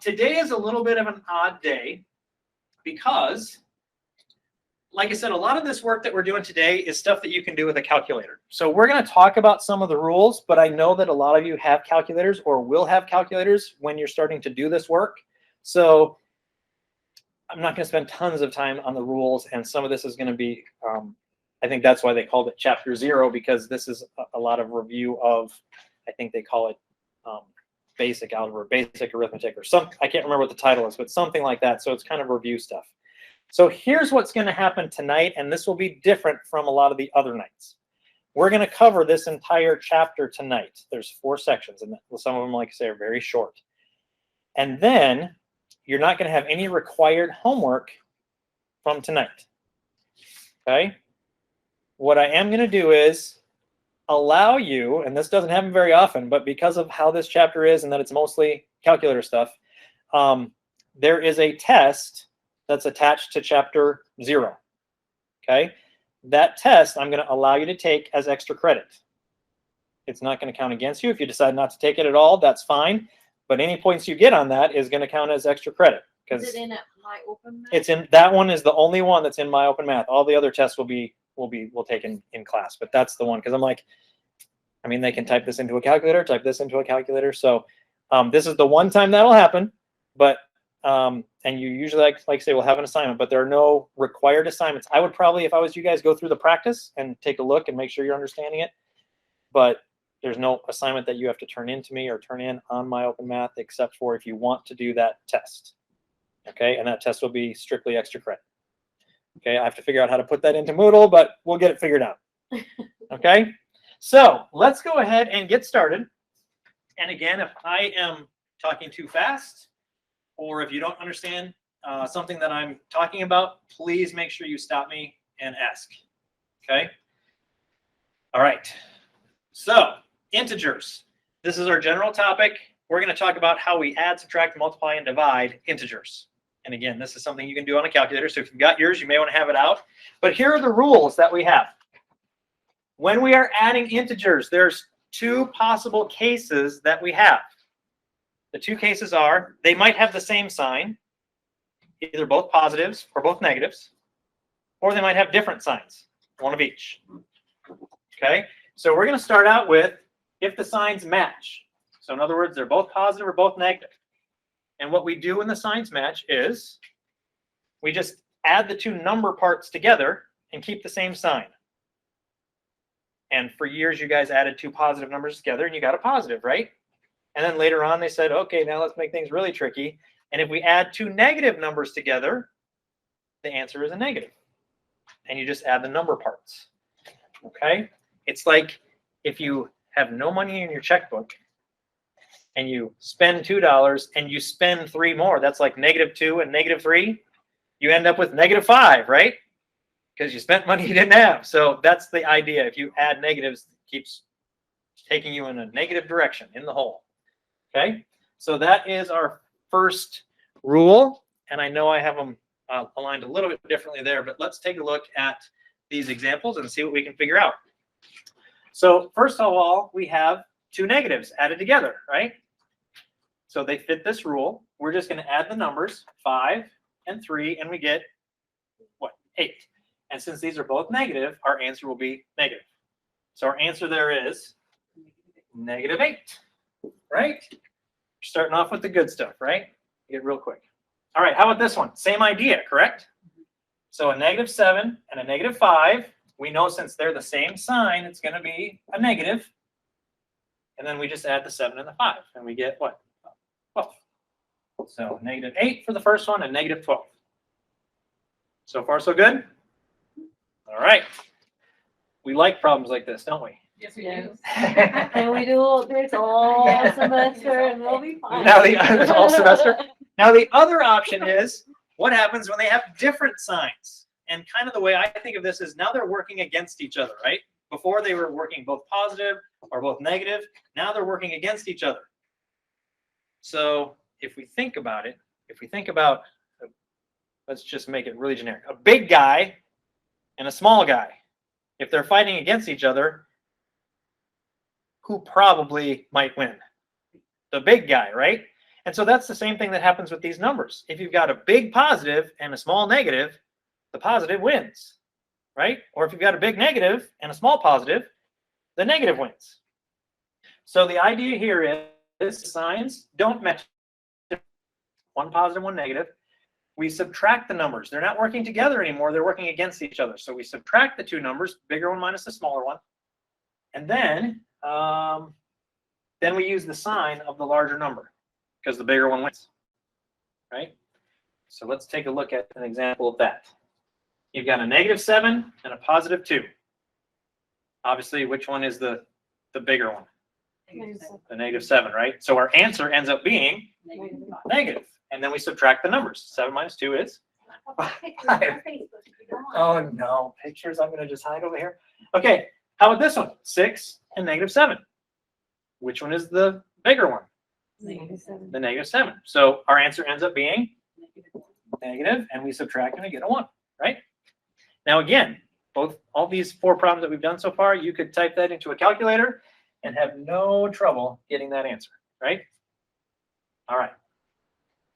Today is a little bit of an odd day because, like I said, a lot of this work that we're doing today is stuff that you can do with a calculator. So we're going to talk about some of the rules, but I know that a lot of you have calculators or will have calculators when you're starting to do this work. So I'm not going to spend tons of time on the rules, and some of this is going to be, I think that's why they called it Chapter 0, because this is a lot of review of, I think they call it basic algebra, basic arithmetic, or some, I can't remember what the title is, but something like that. So it's kind of review stuff. So here's what's going to happen tonight, and this will be different from a lot of the other nights. We're going to cover this entire chapter tonight. There's 4 sections, and some of them, like I say, are very short. And then you're not going to have any required homework from tonight. Okay? What I am going to do is allow you, and this doesn't happen very often, but because of how this chapter is and that it's mostly calculator stuff, there is a test that's attached to Chapter 0. Okay? That test I'm going to allow you to take as extra credit. It's not going to count against you. If you decide not to take it at all, that's fine. But any points you get on that is going to count as extra credit. Is it in My Open Math? It's in, that one is the only one that's in My Open Math. All the other tests we'll take in class, but that's the one, because I'm like, I mean, they can type this into a calculator, type this into a calculator. So this is the one time that'll happen, but and you usually, like I say, will have an assignment, but there are no required assignments. I would probably, if I was you guys, go through the practice and take a look and make sure you're understanding it. But there's no assignment that you have to turn in to me or turn in on My Open Math, except for if you want to do that test. Okay, and that test will be strictly extra credit. Okay, I have to figure out how to put that into Moodle, but we'll get it figured out. Okay, so let's go ahead and get started. And again, if I am talking too fast, or if you don't understand something that I'm talking about, please make sure you stop me and ask. Okay, all right, so integers. This is our general topic. We're going to talk about how we add, subtract, multiply, and divide integers. And again, this is something you can do on a calculator. So if you've got yours, you may want to have it out. But here are the rules that we have. When we are adding integers, there's 2 possible cases that we have. The 2 cases are, they might have the same sign, either both positives or both negatives, or they might have different signs, one of each. Okay, so we're going to start out with if the signs match. So in other words, they're both positive or both negative. And what we do when the signs match is we just add the 2 number parts together and keep the same sign. And for years, you guys added 2 positive numbers together and you got a positive, right? And then later on, they said, okay, now let's make things really tricky. And if we add 2 negative numbers together, the answer is a negative. And you just add the number parts. Okay? It's like if you have no money in your checkbook and you spend $2 and you spend 3 more, that's like -2 and -3. You end up with -5, right? Because you spent money you didn't have. So that's the idea. If you add negatives, it keeps taking you in a negative direction, in the hole. Okay? So that is our first rule. And I know I have them aligned a little bit differently there, but let's take a look at these examples and see what we can figure out. So first of all, we have 2 negatives added together, right? So they fit this rule. We're just going to add the numbers 5 and 3, and we get what? 8. And since these are both negative, our answer will be negative. So our answer there is -8, right? Starting off with the good stuff, right? Get real quick. All right, how about this one? Same idea, correct? So a -7 and a -5. We know since they're the same sign, it's going to be a negative. And then we just add the 7 and the 5, and we get what? 12. So -8 for the first one and -12. So far, so good? All right. We like problems like this, don't we? Yes, we do. And we do this all semester, and we'll be fine. Now all semester. Now the other option is, what happens when they have different signs? And kind of the way I think of this is now they're working against each other, right? Before they were working both positive or both negative. Now they're working against each other. So if we think about it, let's just make it really generic. A big guy and a small guy. If they're fighting against each other, who probably might win? The big guy, right? And so that's the same thing that happens with these numbers. If you've got a big positive and a small negative, the positive wins, right? Or if you've got a big negative and a small positive, the negative wins. So the idea here is signs don't match, one positive, one negative. We subtract the numbers. They're not working together anymore. They're working against each other. So we subtract the two numbers, bigger one minus the smaller one. And then we use the sign of the larger number because the bigger one wins, right? So let's take a look at an example of that. You've got a -7 and a +2. Obviously, which one is the bigger one? The -7, right? So our answer ends up being negative. And then we subtract the numbers. 7 minus 2 is 5. Oh no, pictures. I'm going to just hide over here. Okay, how about this one? 6 and -7. Which one is the bigger one? -7. The -7. So our answer ends up being negative, and we subtract and we get a 1, right? Now again, all these 4 problems that we've done so far, you could type that into a calculator and have no trouble getting that answer, right? All right.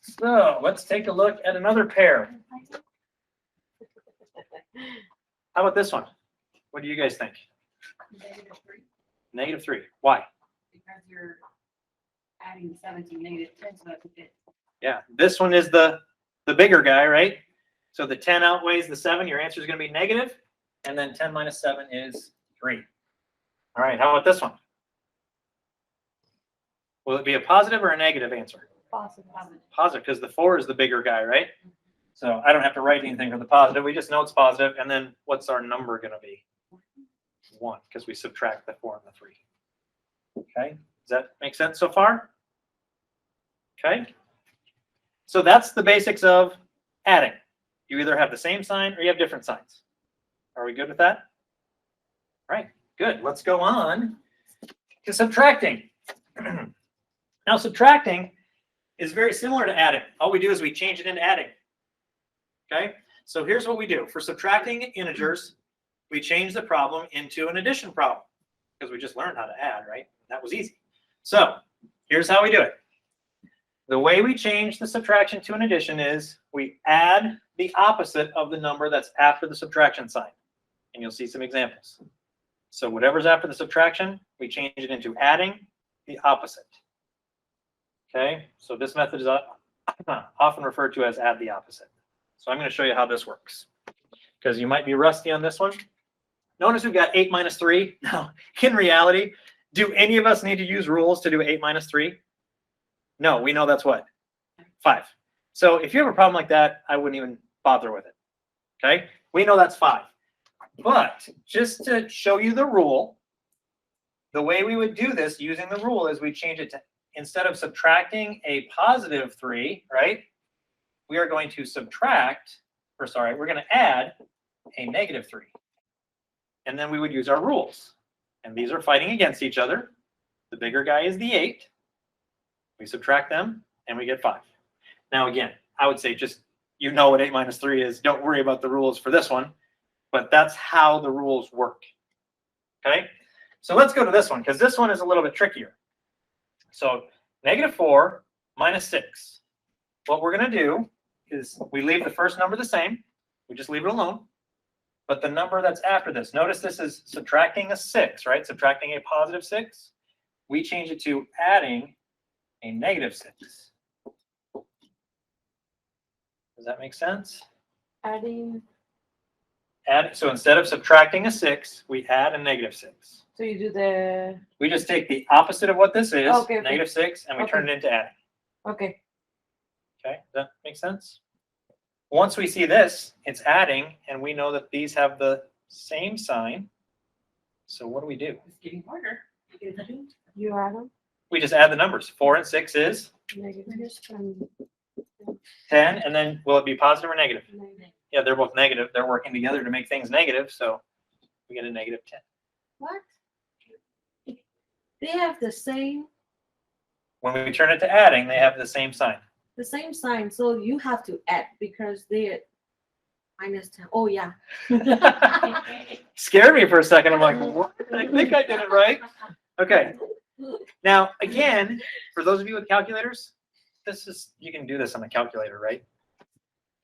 So let's take a look at another pair. How about this one? What do you guys think? -3. -3. Why? Because you're adding 7 to -10, so that's a bit. Yeah, this one is the bigger guy, right? So the 10 outweighs the 7. Your answer is going to be negative. And then 10 minus 7 is 3. All right, how about this one? Will it be a positive or a negative answer? Positive. Positive, because the 4 is the bigger guy, right? So I don't have to write anything for the positive. We just know it's positive. And then what's our number going to be? 1, because we subtract the 4 and the 3. Okay, does that make sense so far? Okay. So that's the basics of adding. You either have the same sign or you have different signs. Are we good with that? All right, good. Let's go on to subtracting. Now, subtracting is very similar to adding. All we do is we change it into adding. Okay, so here's what we do. For subtracting integers, we change the problem into an addition problem because we just learned how to add, right? That was easy. So here's how we do it. The way we change the subtraction to an addition is we add the opposite of the number that's after the subtraction sign. And you'll see some examples. So whatever's after the subtraction, we change it into adding the opposite. Okay, so this method is often referred to as add the opposite. So I'm going to show you how this works because you might be rusty on this one. Notice we've got 8 minus 3. Now, in reality, do any of us need to use rules to do 8 minus 3? No, we know that's what? 5. So if you have a problem like that, I wouldn't even bother with it. Okay, we know that's 5. But just to show you the rule, the way we would do this using the rule is we change it to, instead of subtracting a positive 3, right? We are going to we're going to add a negative 3. And then we would use our rules. And these are fighting against each other. The bigger guy is the 8. We subtract them, and we get 5. Now, again, I would say just, you know what 8 minus 3 is. Don't worry about the rules for this one. But that's how the rules work. Okay? So let's go to this one, because this one is a little bit trickier. So -4 minus 6. What we're going to do is we leave the first number the same. We just leave it alone. But the number that's after this, notice this is subtracting a 6, right? Subtracting a positive 6. We change it to adding a negative 6. Does that make sense? So instead of subtracting a 6, we add a negative 6. So you do the. We just take the opposite of what this is, Okay. -6, and we turn it into adding. Okay. Okay, does that make sense? Once we see this, it's adding, and we know that these have the same sign. So what do? It's getting harder. You add them. We just add the numbers. 4 and 6 is Negative. 10, and then will it be positive or negative? Yeah, they're both negative. They're working together to make things negative, so we get a negative 10. What? They have the same When we turn it to adding, they have the same sign. sign. So you have to add because they -10. Oh yeah. Scared me for a second. I'm like, what? I think I did it right. Okay. Now, again, for those of you with calculators, this is, you can do this on a calculator, right?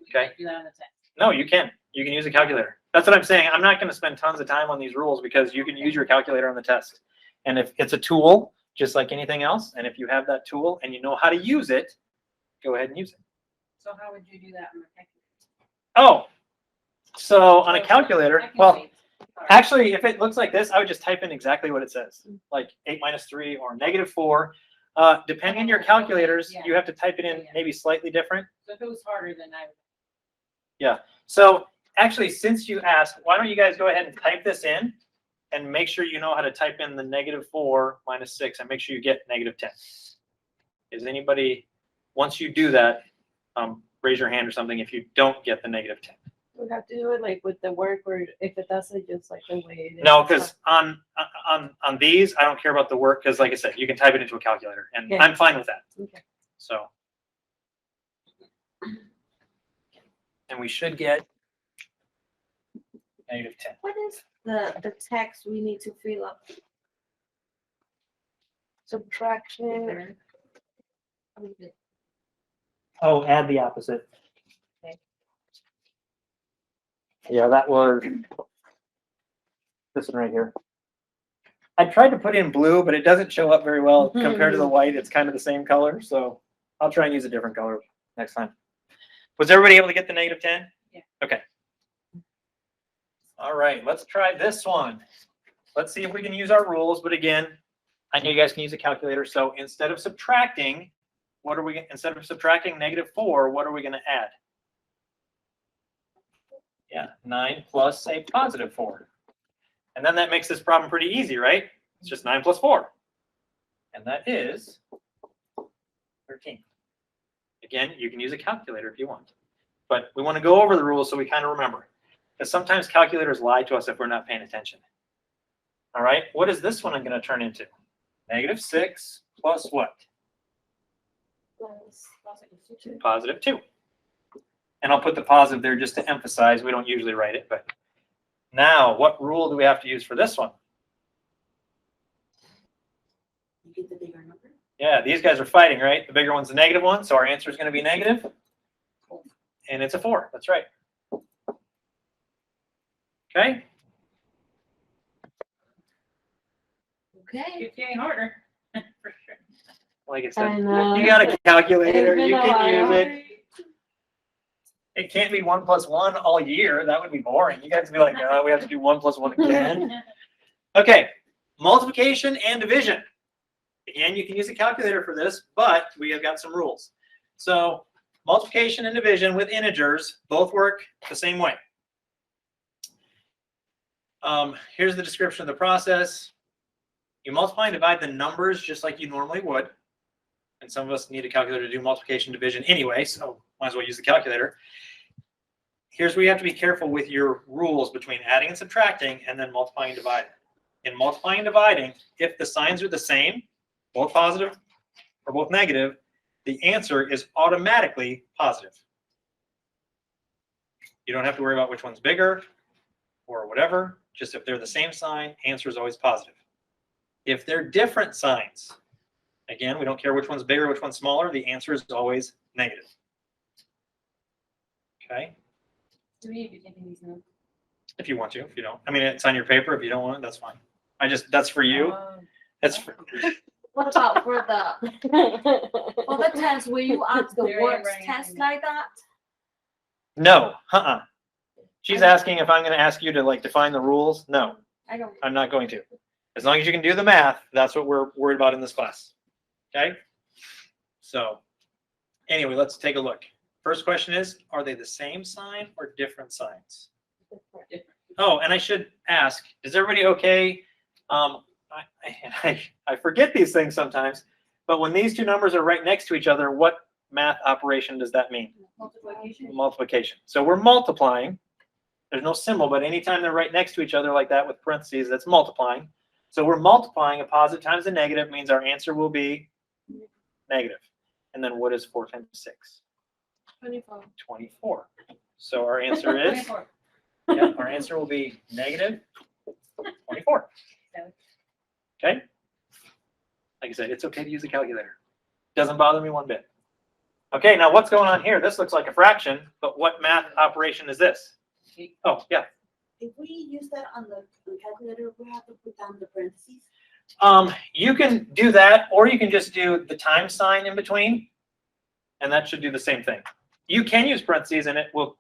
Okay. Do that on the test. No, you can. You can use a calculator. That's what I'm saying. I'm not going to spend tons of time on these rules because you can use your calculator on the test. And if it's a tool, just like anything else, and if you have that tool and you know how to use it, go ahead and use it. So how would you do that on the calculator? Oh, so on a calculator, I can well, wait. Sorry. actually, if it looks like this, I would just type in exactly what it says, like 8 minus 3 or -4. Depending on your calculators, you have to type it in maybe slightly different. So if it was harder, then I would. Yeah. So actually, since you asked, why don't you guys go ahead and type this in and make sure you know how to type in the -4 minus 6 and make sure you get -10. Is anybody, once you do that, raise your hand or something if you don't get the -10. We have to do it like with the work, or if it doesn't, just like the way it is. No, because on these, I don't care about the work because, like I said, you can type it into a calculator, and Yeah. I'm fine with that. Okay. So, and we should get -10. What is the text we need to fill up? Subtraction. Oh, add the opposite. Okay. Yeah, that was this one right here. I tried to put in blue, but it doesn't show up very well compared to the white. It's kind of the same color, so I'll try and use a different color next time. Was everybody able to get the -10? Yeah. Okay. All right, let's try this one. Let's see if we can use our rules, but again, I know you guys can use a calculator, so instead of subtracting, instead of subtracting -4, what are we going to add? Yeah, 9 plus a +4. And then that makes this problem pretty easy, right? It's just 9 plus 4. And that is 13. Again, you can use a calculator if you want. But we want to go over the rules so we kind of remember. Because sometimes calculators lie to us if we're not paying attention. All right, what is this one I'm going to turn into? -6 plus what? +2. And I'll put the positive there just to emphasize. We don't usually write it, but now what rule do we have to use for this one? You get the bigger number. Yeah, these guys are fighting, right? The bigger one's the -1, so our answer is going to be negative. And it's a 4. That's right. Okay. Okay. It's getting harder. For sure. Like I I said, know. you got a calculator. It's been You a can use while. it. It can't be 1 plus 1 all year. That would be boring. You guys would be like, oh, we have to do 1 plus 1 again. Okay, multiplication and division. Again, you can use a calculator for this, but we have got some rules. So multiplication and division with integers both work the same way. Here's the description of the process. You multiply and divide the numbers just like you normally would. And some of us need a calculator to do multiplication division anyway, so might as well use the calculator. Here's where you have to be careful with your rules between adding and subtracting and then multiplying and dividing. In multiplying and dividing, if the signs are the same, both positive or both negative, the answer is automatically positive. You don't have to worry about which one's bigger or whatever. Just if they're the same sign, answer is always positive. If they're different signs, again, we don't care which one's bigger, which one's smaller, the answer is always negative. Okay? Do we be taking these notes? If you want to, if you don't. I mean, it's on your paper. If you don't want it, that's fine. That's for you. That's for, What about for the test? Will you ask the There I am words writing test things. like that? no, She's asking if I'm going to ask you to like define the rules. No, I don't. I'm not going to. As long as you can do the math, that's what we're worried about in this class. Okay? So anyway, let's take a look. First question is, are they the same sign or different signs? Different. Oh, and I should ask, is everybody okay? I forget these things sometimes, but when these two numbers are right next to each other, what math operation does that mean? Multiplication. Multiplication. So we're multiplying. There's no symbol, but anytime they're right next to each other like that with parentheses, that's multiplying. So we're multiplying. A positive times a negative means our answer will be negative. And then what is 4 times 6? 24. 24. So our answer is, 24. yeah, our answer will be negative 24. Okay? Like I said, it's okay to use a calculator. Doesn't bother me one bit. Okay, now what's going on here? This looks like a fraction, but what math operation is this? Oh, yeah. If we use that on the calculator, we have to put down the parentheses. You can do that, or you can just do the times sign in between, and that should do the same thing. You can use parentheses, and it will,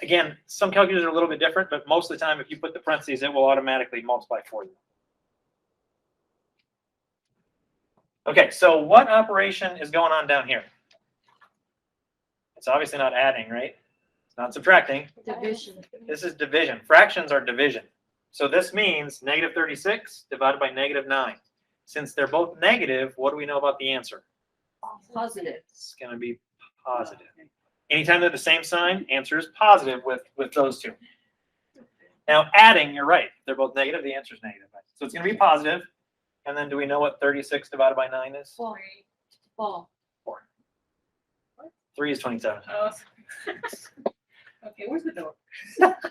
again, some calculators are a little bit different, but most of the time, if you put the parentheses, it will automatically multiply for you. Okay, so what operation is going on down here? It's obviously not adding, right? It's not subtracting. Division. This is division. Fractions are division. So this means negative 36 divided by negative 9. Since they're both negative, what do we know about the answer? Positive. It's going to be positive. Anytime they're the same sign, answer is positive with those two. Now adding, you're right. If they're both negative, the answer is negative. So it's going to be positive. And then do we know what 36 divided by 9 is? 4. 4. 4. 3 is 27. Oh. Okay, where's the door?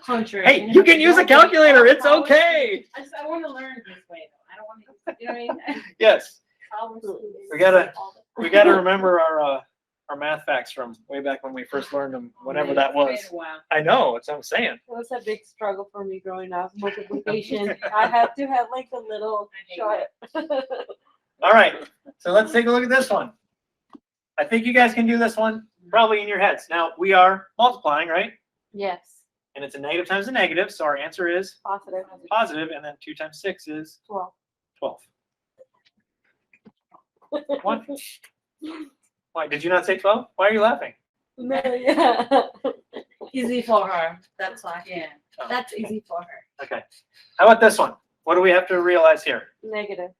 Contrary. Hey, you can use a calculator. It's okay. I want to learn this way though. I don't want to, you know what I mean? Yes. We gotta Oh. remember our math facts from way back when we first learned them, whenever that was. It's been a while. I know, that's what I'm saying. It was a big struggle for me growing up. Multiplication. I had to have like a little shot. All right, so let's take a look at this one. I think you guys can do this one probably in your heads. Now, we are multiplying, right? Yes. And it's a negative times a negative, so our answer is Positive. positive, and then 2 times 6 is 12. 12. What? Why, did you not say 12? Why are you laughing? No, yeah. Easy for her. That's why. Yeah. Oh, That's easy for her. okay. How about this one? What do we have to realize here? Negative.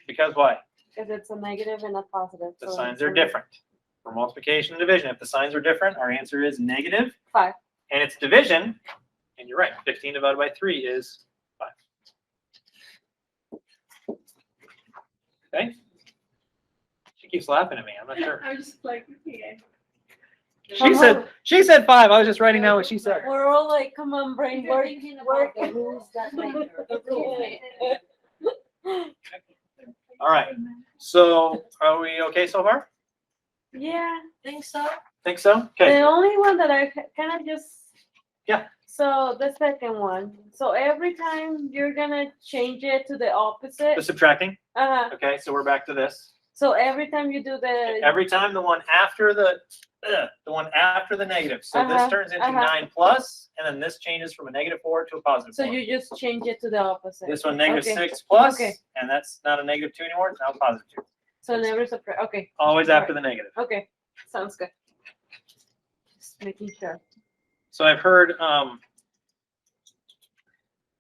Because why? Because it's a negative and a positive. The so signs it's are a different. For multiplication and division, if the signs are different, our answer is negative. 5. And it's division, and you're right, 15 divided by 3 is 5. Okay? She keeps laughing at me. I'm not sure. I was just like, okay. She said 5. I was just writing down what she said. We're all like, come on, brain You're work. thinking Work. about the rules that matter. The rules. All right. So are we okay so far? Yeah. Think so? Think so? Okay. The only one that I kind of just. Yeah. So the second one. So every time you're gonna change it to the opposite. The subtracting. Uh-huh. Okay, so we're back to this. So every time you do the. Every time the one after the negative. So this Uh-huh, turns into uh-huh. 9 plus, and then this changes from a negative 4 to a positive So 4. you just change it to the opposite. This one negative Okay. 6 plus, Okay. and that's not a negative 2 anymore. It's now a positive 2. So never subtract. Okay. Always after the negative. Okay. Sounds good. Just making sure. So I've heard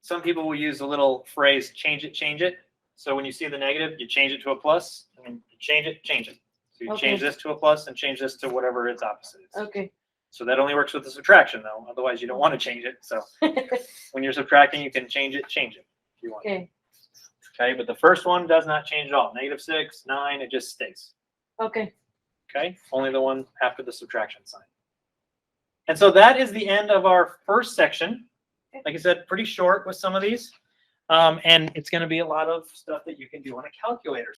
some people will use a little phrase, change it. So when you see the negative, you change it to a plus, and then you change it. So you Okay. change this to a plus and change this to whatever its opposite is. Okay. So that only works with the subtraction, though. Otherwise, you don't want to change it. So when you're subtracting, you can change it if you want. Okay. Okay, but the first one does not change at all. Negative 6, 9, it just stays. Okay. Okay, only the one after the subtraction sign. And so that is the end of our first section. Like I said, pretty short with some of these. And it's going to be a lot of stuff that you can do on a calculator.